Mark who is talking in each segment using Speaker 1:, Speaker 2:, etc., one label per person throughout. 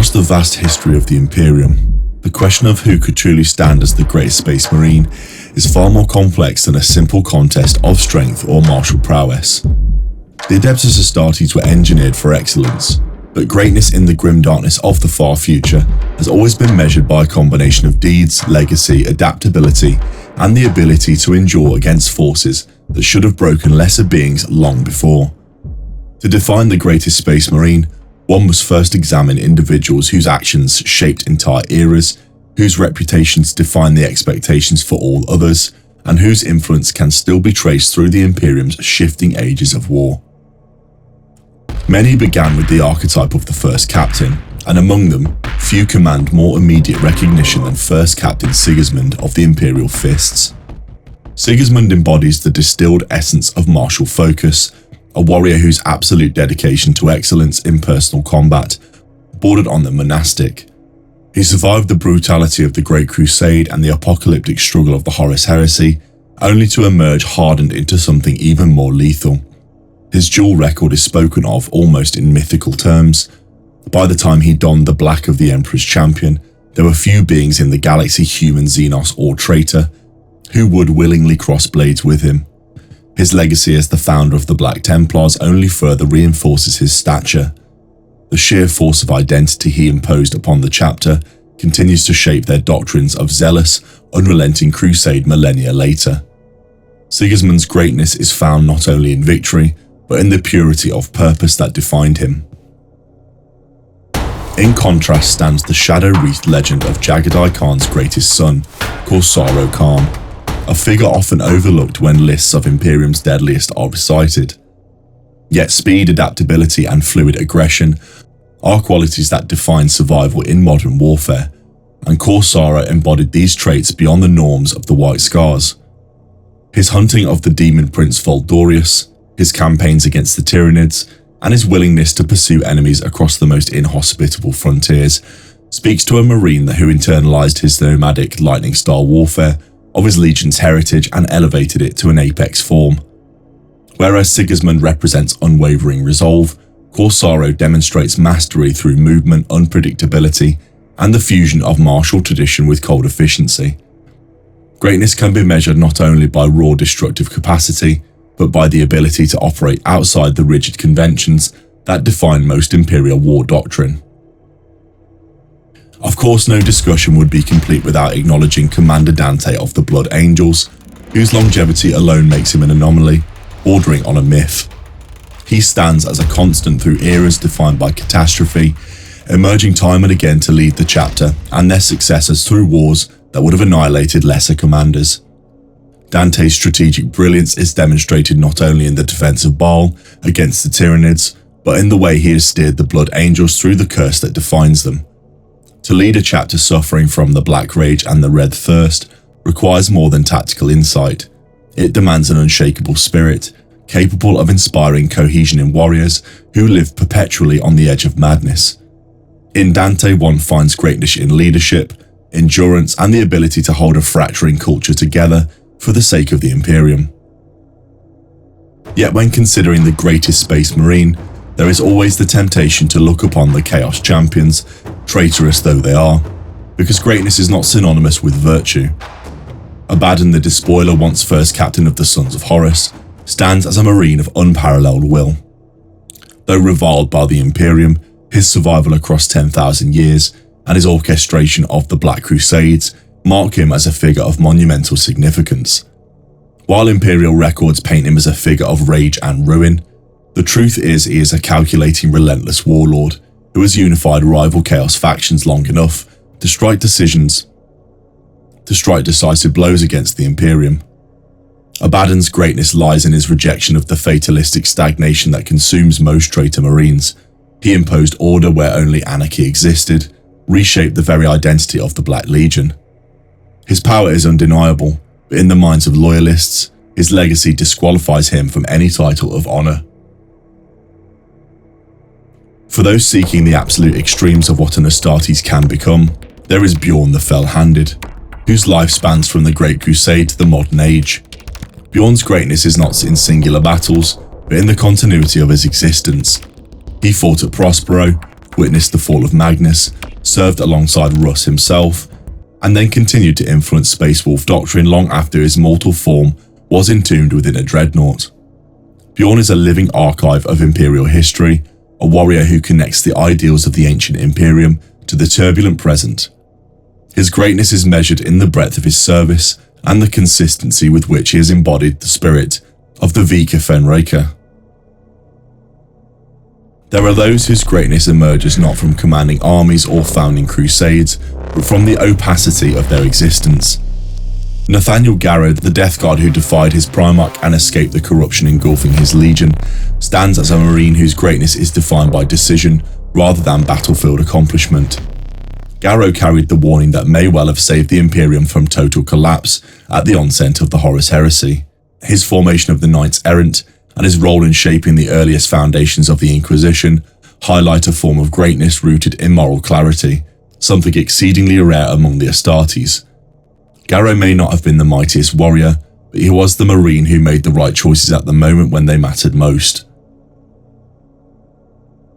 Speaker 1: Across the vast history of the Imperium, the question of who could truly stand as the greatest Space Marine is far more complex than a simple contest of strength or martial prowess. The Adeptus Astartes were engineered for excellence, but greatness in the grim darkness of the far future has always been measured by a combination of deeds, legacy, adaptability, and the ability to endure against forces that should have broken lesser beings long before. To define the greatest Space Marine, one must first examine individuals whose actions shaped entire eras, whose reputations define the expectations for all others, and whose influence can still be traced through the Imperium's shifting ages of war. Many began with the archetype of the first captain, and among them, few command more immediate recognition than First Captain Sigismund of the Imperial Fists. Sigismund embodies the distilled essence of martial focus, a warrior whose absolute dedication to excellence in personal combat bordered on the monastic. He survived the brutality of the Great Crusade and the apocalyptic struggle of the Horus Heresy, only to emerge hardened into something even more lethal. His dual record is spoken of almost in mythical terms. By the time he donned the black of the Emperor's champion, there were few beings in the galaxy, human, Xenos, or traitor, who would willingly cross blades with him. His legacy as the founder of the Black Templars only further reinforces his stature. The sheer force of identity he imposed upon the chapter continues to shape their doctrines of zealous, unrelenting crusade millennia later. Sigismund's greatness is found not only in victory, but in the purity of purpose that defined him. In contrast stands the shadow-wreathed legend of Jagadai Khan's greatest son, Korsaro Khan, a figure often overlooked when lists of Imperium's deadliest are recited. Yet speed, adaptability, and fluid aggression are qualities that define survival in modern warfare, and Korsaro embodied these traits beyond the norms of the White Scars. His hunting of the demon prince Voldorius, his campaigns against the Tyranids, and his willingness to pursue enemies across the most inhospitable frontiers speaks to a Marine who internalized his nomadic lightning star warfare of his legion's heritage and elevated it to an apex form. Whereas Sigismund represents unwavering resolve, Korsaro demonstrates mastery through movement, unpredictability, and the fusion of martial tradition with cold efficiency. Greatness can be measured not only by raw destructive capacity, but by the ability to operate outside the rigid conventions that define most Imperial war doctrine. Of course, no discussion would be complete without acknowledging Commander Dante of the Blood Angels, whose longevity alone makes him an anomaly, bordering on a myth. He stands as a constant through eras defined by catastrophe, emerging time and again to lead the chapter and their successors through wars that would have annihilated lesser commanders. Dante's strategic brilliance is demonstrated not only in the defense of Baal against the Tyranids, but in the way he has steered the Blood Angels through the curse that defines them. To lead a chapter suffering from the Black Rage and the Red Thirst requires more than tactical insight. It demands an unshakable spirit, capable of inspiring cohesion in warriors who live perpetually on the edge of madness. In Dante, one finds greatness in leadership, endurance, and the ability to hold a fracturing culture together for the sake of the Imperium. Yet when considering the greatest Space Marine, there is always the temptation to look upon the Chaos Champions, traitorous though they are, because greatness is not synonymous with virtue. Abaddon the Despoiler, once first captain of the Sons of Horus, stands as a Marine of unparalleled will. Though reviled by the Imperium, his survival across 10,000 years and his orchestration of the Black Crusades mark him as a figure of monumental significance. While Imperial records paint him as a figure of rage and ruin, the truth is he is a calculating, relentless warlord who has unified rival Chaos factions long enough to strike decisive blows against the Imperium. Abaddon's greatness lies in his rejection of the fatalistic stagnation that consumes most traitor Marines. He imposed order where only anarchy existed, reshaped the very identity of the Black Legion. His power is undeniable, but in the minds of loyalists, his legacy disqualifies him from any title of honor. For those seeking the absolute extremes of what an Astartes can become, there is Bjorn the Fell-Handed, whose life spans from the Great Crusade to the modern age. Bjorn's greatness is not in singular battles, but in the continuity of his existence. He fought at Prospero, witnessed the fall of Magnus, served alongside Russ himself, and then continued to influence Space Wolf doctrine long after his mortal form was entombed within a dreadnought. Bjorn is a living archive of Imperial history, a warrior who connects the ideals of the ancient Imperium to the turbulent present. His greatness is measured in the breadth of his service and the consistency with which he has embodied the spirit of the Vika Fenrika. There are those whose greatness emerges not from commanding armies or founding crusades, but from the opacity of their existence. Nathaniel Garrod, the Death Guard who defied his Primarch and escaped the corruption engulfing his legion, stands as a Marine whose greatness is defined by decision rather than battlefield accomplishment. Garrow carried the warning that may well have saved the Imperium from total collapse at the onset of the Horus Heresy. His formation of the Knights Errant and his role in shaping the earliest foundations of the Inquisition highlight a form of greatness rooted in moral clarity, something exceedingly rare among the Astartes. Garrow may not have been the mightiest warrior, but he was the Marine who made the right choices at the moment when they mattered most.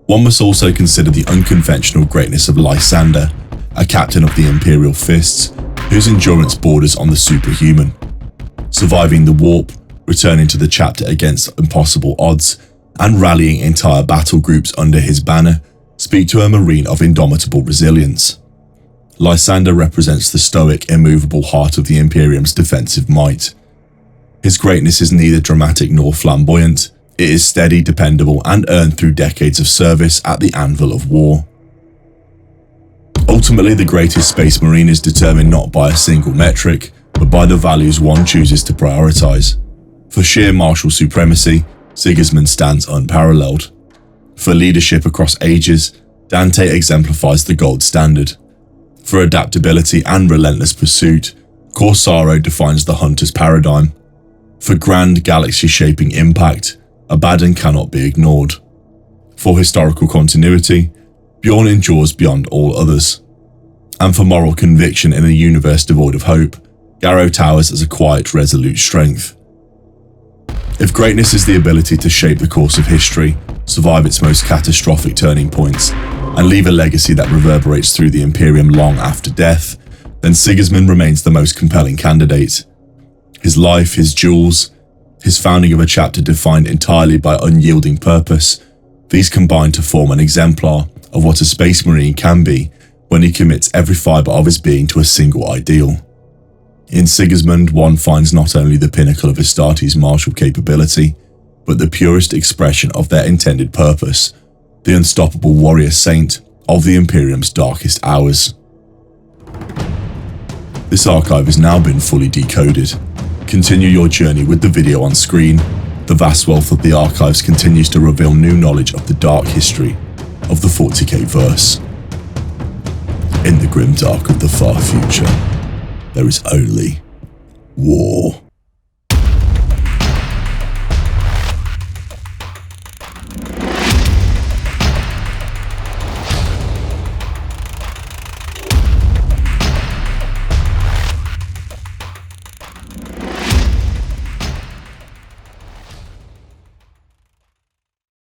Speaker 1: One must also consider the unconventional greatness of Lysander, a captain of the Imperial Fists, whose endurance borders on the superhuman. Surviving the warp, returning to the chapter against impossible odds, and rallying entire battle groups under his banner speak to a Marine of indomitable resilience. Lysander represents the stoic, immovable heart of the Imperium's defensive might. His greatness is neither dramatic nor flamboyant. It is steady, dependable, and earned through decades of service at the anvil of war. Ultimately, the greatest Space Marine is determined not by a single metric, but by the values one chooses to prioritize. For sheer martial supremacy, Sigismund stands unparalleled. For leadership across ages, Dante exemplifies the gold standard. For adaptability and relentless pursuit, Corsaro defines the hunter's paradigm. For grand galaxy-shaping impact, Abaddon cannot be ignored. For historical continuity, Bjorn endures beyond all others. And for moral conviction in a universe devoid of hope, Garrow towers as a quiet, resolute strength. If greatness is the ability to shape the course of history, survive its most catastrophic turning points, and leave a legacy that reverberates through the Imperium long after death, then Sigismund remains the most compelling candidate. His life, his duels, his founding of a chapter defined entirely by unyielding purpose, these combine to form an exemplar of what a Space Marine can be when he commits every fibre of his being to a single ideal. In Sigismund, one finds not only the pinnacle of Astartes' martial capability, but the purest expression of their intended purpose, the unstoppable warrior saint of the Imperium's darkest hours. This archive has now been fully decoded. Continue your journey with the video on screen. The vast wealth of the archives continues to reveal new knowledge of the dark history of the 40K verse. In the grim dark of the far future, there is only war.